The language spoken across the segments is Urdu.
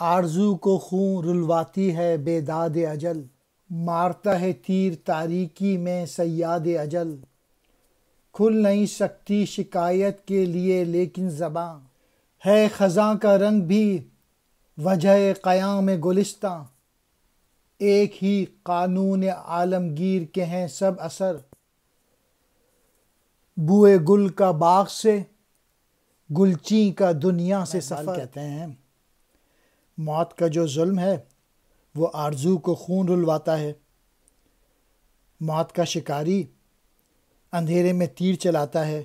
آرزو کو خون رلواتی ہے بیداد اجل، مارتا ہے تیر تاریکی میں صیاد اجل۔ کھل نہیں سکتی شکایت کے لیے لیکن زباں، ہے خزاں کا رنگ بھی وجہ قیام گلستاں۔ ایک ہی قانون عالمگیر کے ہیں سب اثر، بوئے گل کا باغ سے گلچین کا دنیا سے سفر۔ کہتے ہیں موت کا جو ظلم ہے وہ آرزو کو خون رلواتا ہے۔ موت کا شکاری اندھیرے میں تیر چلاتا ہے،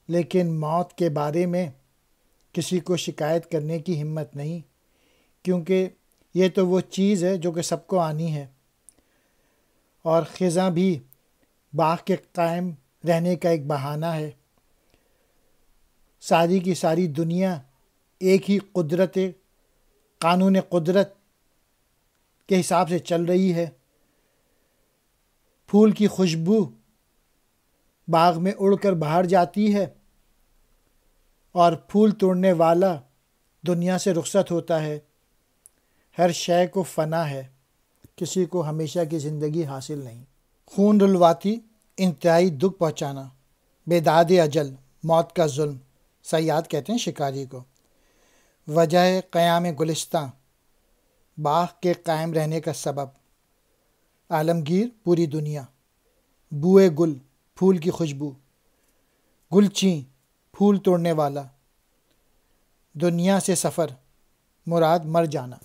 لیکن موت کے بارے میں کسی کو شکایت کرنے کی ہمت نہیں، کیونکہ یہ تو وہ چیز ہے جو کہ سب کو آنی ہے، اور خزاں بھی باغ کے قائم رہنے کا ایک بہانہ ہے۔ ساری کی ساری دنیا ایک ہی قانون قدرت کے حساب سے چل رہی ہے۔ پھول کی خوشبو باغ میں اڑ کر باہر جاتی ہے، اور پھول توڑنے والا دنیا سے رخصت ہوتا ہے۔ ہر شے کو فنا ہے، کسی کو ہمیشہ کی زندگی حاصل نہیں۔ خون رلواتی، انتہائی دکھ پہنچانا، بیداد اجل، موت کا ظلم، صیاد کہتے ہیں شکاری کو۔ وجہ قیام گلستاں، باغ کے قائم رہنے کا سبب۔ عالمگیر، پوری دنیا۔ بوئے گل، پھول کی خوشبو۔ گلچین، پھول توڑنے والا۔ دنیا سے سفر، مراد مر جانا۔